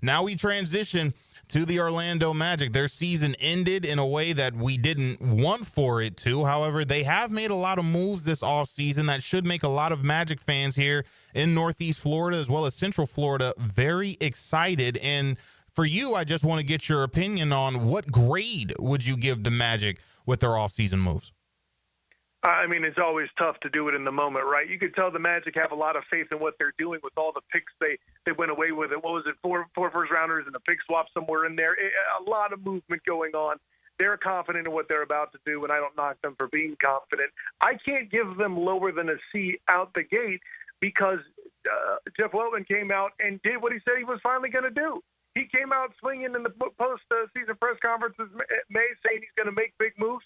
now we transition to the Orlando Magic. Their season ended in a way that we didn't want for it to. However, they have made a lot of moves this offseason that should make a lot of Magic fans here in Northeast Florida as well as Central Florida very excited. And for you, I just want to get your opinion on what grade would you give the Magic with their offseason moves? I mean, it's always tough to do it in the moment, right? You could tell the Magic have a lot of faith in what they're doing with all the picks they went away with. It. What was it, four first-rounders and a pick swap somewhere in there? A lot of movement going on. They're confident in what they're about to do, and I don't knock them for being confident. I can't give them lower than a C out the gate because Jeff Weltman came out and did what he said he was finally going to do. He came out swinging in the post-season press conferences May saying he's going to make big moves.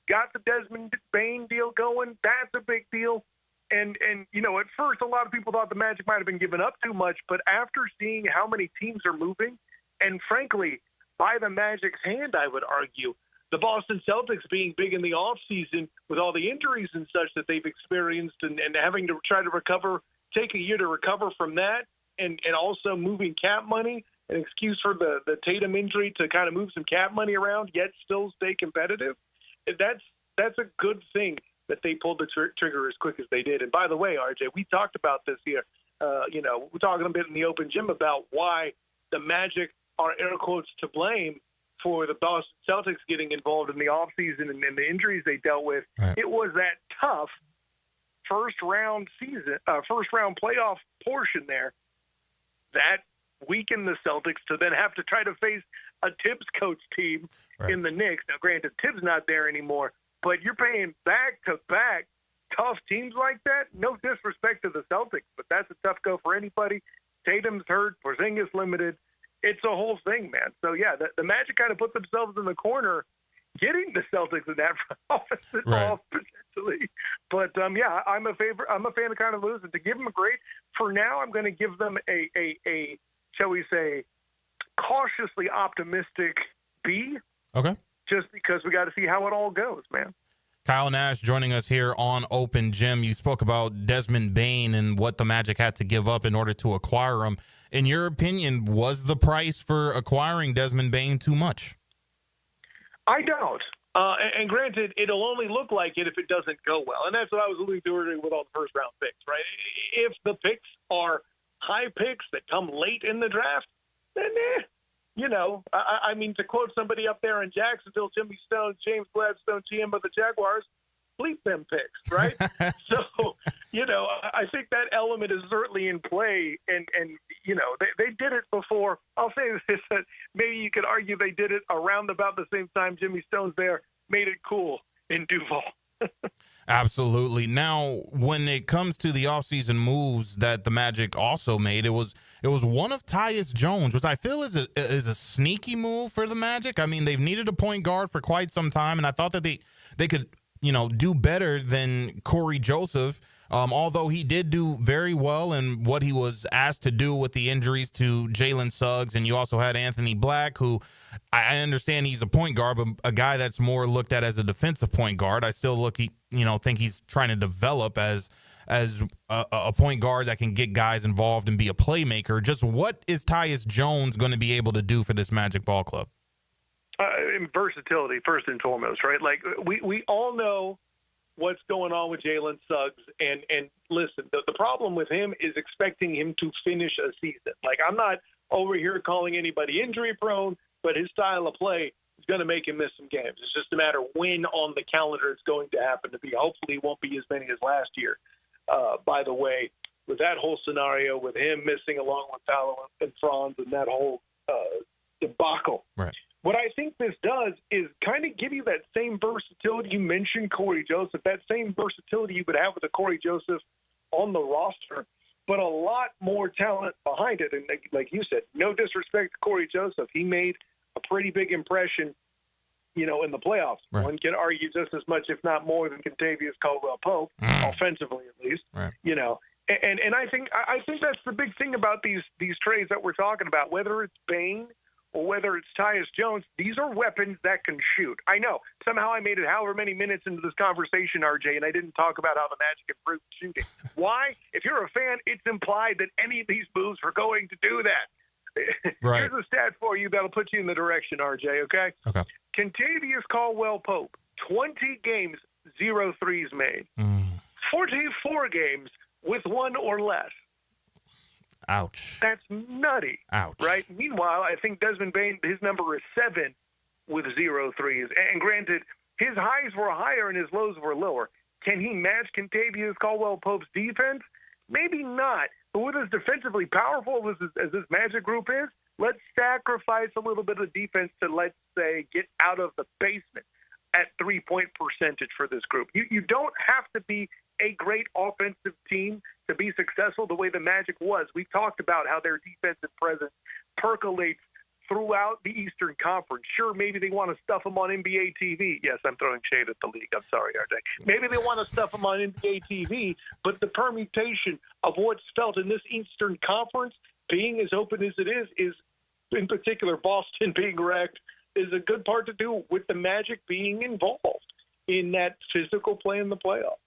Got the Desmond Bane deal going. That's a big deal. And you know, at first, a lot of people thought the Magic might have been giving up too much. But after seeing how many teams are moving, and frankly, by the Magic's hand, I would argue, the Boston Celtics being big in the offseason with all the injuries and such that they've experienced and having to try to recover, take a year to recover from that, and also moving cap money, an excuse for the Tatum injury to kind of move some cap money around, yet still stay competitive. That's a good thing that they pulled the trigger as quick as they did. And by the way, RJ, we talked about this here. We're talking a bit in the open gym about why the Magic are air quotes to blame for the Boston Celtics getting involved in the offseason and the injuries they dealt with. Right. It was that tough first round playoff portion there that weakened the Celtics to then have to try to face a Tibbs coach team in the Knicks. Now, granted, Tibbs not there anymore, but you're paying back-to-back tough teams like that. No disrespect to the Celtics, but that's a tough go for anybody. Tatum's hurt, Porzingis limited. It's a whole thing, man. So, yeah, the Magic kind of put themselves in the corner getting the Celtics in that office involved potentially. But, yeah, I'm a fan of kind of losing. To give them a grade, for now I'm going to give them a shall we say, cautiously optimistic B. Okay. Just because we got to see how it all goes, man. Kyle Nash joining us here on Open Gym. You spoke about Desmond Bane and what the Magic had to give up in order to acquire him. In your opinion, was the price for acquiring Desmond Bane too much? I don't. And granted, it'll only look like it if it doesn't go well. And that's what I was alluding to earlier with all the first-round picks, right? If the picks are high picks that come late in the draft, then I mean, to quote somebody up there in Jacksonville, Jimmy Stone, James Gladstone, GM of the Jaguars, bleep them picks, right? So, I think that element is certainly in play. And they did it before. I'll say this, that maybe you could argue they did it around about the same time Jimmy Stone's there, made it cool in Duval. Absolutely. Now, when it comes to the offseason moves that the Magic also made, it was one of Tyus Jones, which I feel is a sneaky move for the Magic. I mean, they've needed a point guard for quite some time, and I thought that they could do better than Corey Joseph. Although he did do very well in what he was asked to do with the injuries to Jalen Suggs, and you also had Anthony Black, who I understand he's a point guard, but a guy that's more looked at as a defensive point guard. I still think he's trying to develop as a point guard that can get guys involved and be a playmaker. Just what is Tyus Jones going to be able to do for this Magic ball club? Versatility, first and foremost, right? Like we all know what's going on with Jalen Suggs. And listen, the problem with him is expecting him to finish a season. Like, I'm not over here calling anybody injury prone, but his style of play is going to make him miss some games. It's just a matter of when on the calendar it's going to happen to be. Hopefully it won't be as many as last year. By the way, with that whole scenario, with him missing along with Paolo and Franz and that whole debacle. Right. What I think this does is kind of give you that same versatility. You mentioned Corey Joseph, that same versatility you would have with a Corey Joseph on the roster, but a lot more talent behind it. And like you said, no disrespect to Corey Joseph. He made a pretty big impression, in the playoffs. Right. One can argue just as much, if not more, than Contavious Caldwell-Pope, offensively at least. Right. And I think that's the big thing about these trades that we're talking about, whether it's Bane or whether it's Tyus Jones, these are weapons that can shoot. I know. Somehow I made it however many minutes into this conversation, RJ, and I didn't talk about how the Magic improved shooting. Why? If you're a fan, it's implied that any of these moves are going to do that. Right. Here's a stat for you that'll put you in the direction, RJ, okay? Okay. Contavious Caldwell-Pope, 20 games, 0 threes made. 44 games with 1 or less. Ouch. That's nutty. Ouch. Right? Meanwhile, I think Desmond Bane, his number is 7 with 0 threes. And granted, his highs were higher and his lows were lower. Can he match Contavious Caldwell-Pope's defense? Maybe not. But with as defensively powerful as this Magic group is, let's sacrifice a little bit of defense to, let's say, get out of the basement at three-point percentage for this group. You don't have to be a great offensive team to be successful the way the Magic was. We talked about how their defensive presence percolates throughout the Eastern Conference. Sure, maybe they want to stuff them on NBA TV. Yes, I'm throwing shade at the league. I'm sorry, RJ. Maybe they want to stuff them on NBA TV, but the permutation of what's felt in this Eastern Conference, being as open as it is in particular Boston being wrecked, is a good part to do with the Magic being involved in that physical play in the playoffs.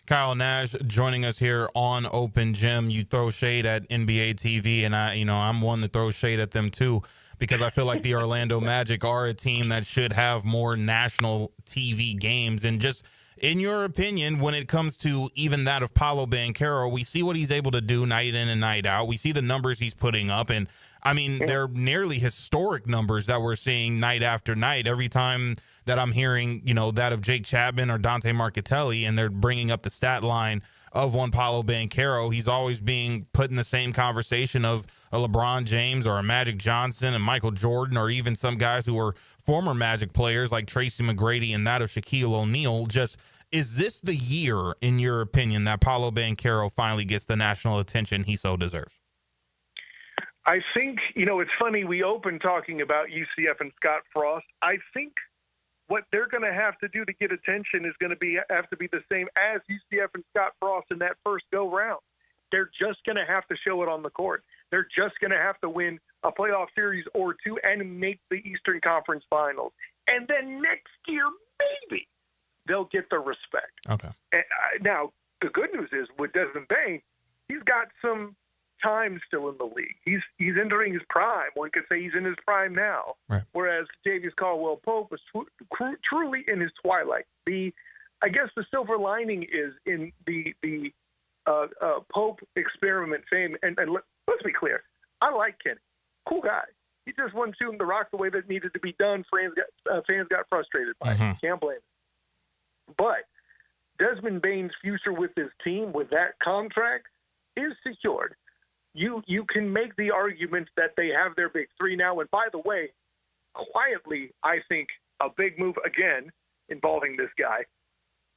Kyle Nash joining us here on Open Gym. You throw shade at NBA TV, and I'm one to throw shade at them too, because I feel like the Orlando Magic are a team that should have more national TV games. And just in your opinion, when it comes to even that of Paolo Banchero, we see what he's able to do night in and night out. We see the numbers he's putting up, and I mean, they're nearly historic numbers that we're seeing night after night. Every time that I'm hearing, that of Jake Chapman or Dante Marchitelli, and they're bringing up the stat line of one Paolo Banchero, he's always being put in the same conversation of a LeBron James or a Magic Johnson and Michael Jordan, or even some guys who were former Magic players like Tracy McGrady and that of Shaquille O'Neal. Just, is this the year, in your opinion, that Paolo Banchero finally gets the national attention he so deserves? I think, it's funny, we opened talking about UCF and Scott Frost. I think what they're going to have to do to get attention is going to have to be the same as UCF and Scott Frost in that first go-round. They're just going to have to show it on the court. They're just going to have to win a playoff series or two and make the Eastern Conference Finals. And then next year, maybe, they'll get the respect. Okay. Now, the good news is with Desmond Bane, he's got some time still in the league. He's entering his prime. One could say he's in his prime now. Right. Whereas Contavious Caldwell-Pope was truly in his twilight. I guess the silver lining is in the Pope experiment fame. And let's be clear, I like Kenny. Cool guy. He just wasn't shooting the rock the way that needed to be done. Fans got frustrated by it. Can't blame him. But Desmond Bane's future with his team, with that contract, is secured. You can make the argument that they have their big three now. And by the way, quietly, I think a big move again involving this guy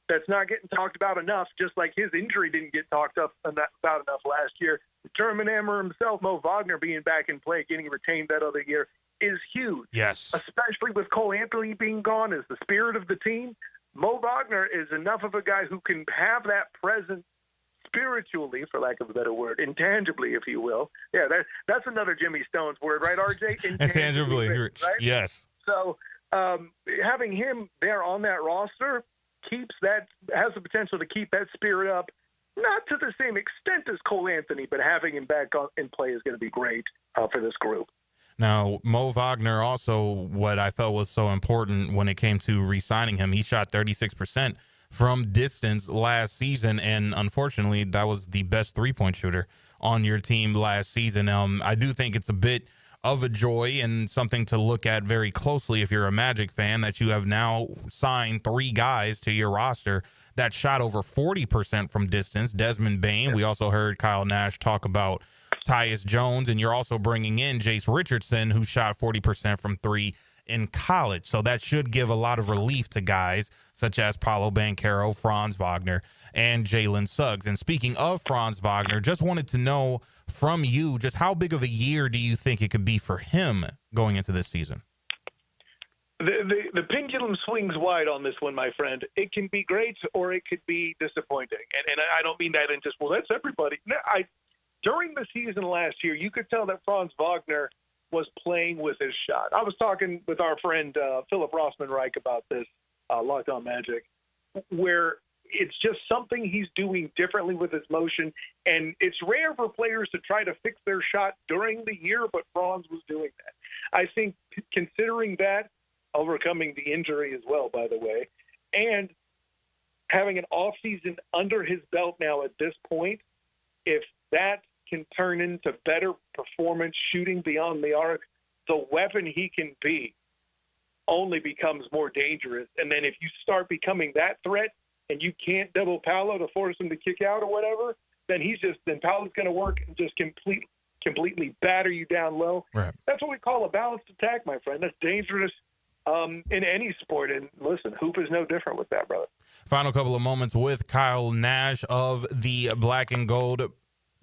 that's not getting talked about enough, just like his injury didn't get talked about enough last year. The German Hammer himself, Mo Wagner, being back in play, getting retained that other year, is huge. Yes. Especially with Cole Anthony being gone as the spirit of the team. Mo Wagner is enough of a guy who can have that presence spiritually, for lack of a better word, intangibly, if you will. Yeah, that's another Jimmy Stone's word, right, RJ? Intangibly, right? Yes. So having him there on that roster has the potential to keep that spirit up, not to the same extent as Cole Anthony, but having him back in play is going to be great for this group. Now, Mo Wagner also, what I felt was so important when it came to re-signing him, he shot 36% from distance last season, and unfortunately, that was the best three-point shooter on your team last season. I do think it's a bit of a joy and something to look at very closely if you're a Magic fan, that you have now signed 3 guys to your roster that shot over 40% from distance. Desmond Bane, we also heard Kyle Nash talk about Tyus Jones, and you're also bringing in Jace Richardson, who shot 40% from 3 in college. So that should give a lot of relief to guys such as Paolo Banchero, Franz Wagner, and Jalen Suggs. And speaking of Franz Wagner, just wanted to know from you, just how big of a year do you think it could be for him going into this season? The pendulum swings wide on this one, my friend. It can be great or it could be disappointing. And I don't mean that in just, well, that's everybody. No, during the season last year, you could tell that Franz Wagner was playing with his shot. I was talking with our friend Philip Rossman-Reich about this, Locked On Magic, where It's just something he's doing differently with his motion, and it's rare for players to try to fix their shot during the year, but Franz was doing that. I think considering that, overcoming the injury as well, by the way, and having an offseason under his belt now at this point, if that can turn into better performance shooting beyond the arc, the weapon he can be only becomes more dangerous. And then if you start becoming that threat and you can't double Paolo to force him to kick out or whatever, then Paolo's going to work and just completely batter you down low. Right. That's what we call a balanced attack, my friend. That's dangerous in any sport. And listen, hoop is no different with that, brother. Final couple of moments with Kyle Nash of the Black and Gold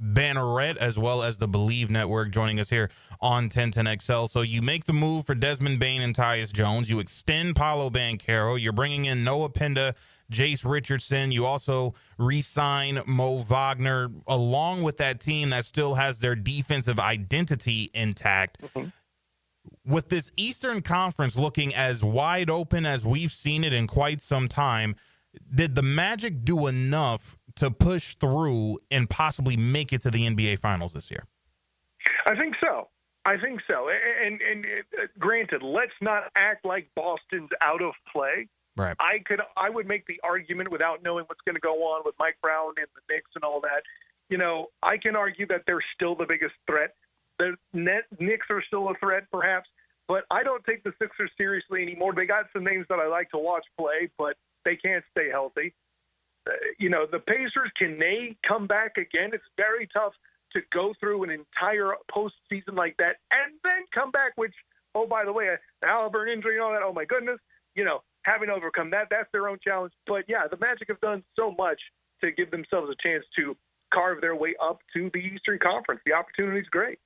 Banneret, as well as the Believe Network, joining us here on 1010XL. So you make the move for Desmond, Bane, and Tyus Jones. You extend Paolo Banchero. You're bringing in Noah Pinda, Jace Richardson. You also re-sign Mo Wagner, along with that team that still has their defensive identity intact. Mm-hmm. With this Eastern Conference looking as wide open as we've seen it in quite some time, did the Magic do enough to push through and possibly make it to the NBA Finals this year? I think so. And granted, let's not act like Boston's out of play. Right. I would make the argument without knowing what's going to go on with Mike Brown and the Knicks and all that. You know, I can argue that they're still the biggest threat. The Knicks are still a threat, perhaps, but I don't take the Sixers seriously anymore. They got some names that I like to watch play, but they can't stay healthy. The Pacers, can they come back again? It's very tough to go through an entire postseason like that and then come back, which, oh, by the way, an Halliburton injury and all that, oh, my goodness, having to overcome that, that's their own challenge. But, yeah, the Magic have done so much to give themselves a chance to carve their way up to the Eastern Conference. The opportunity's great.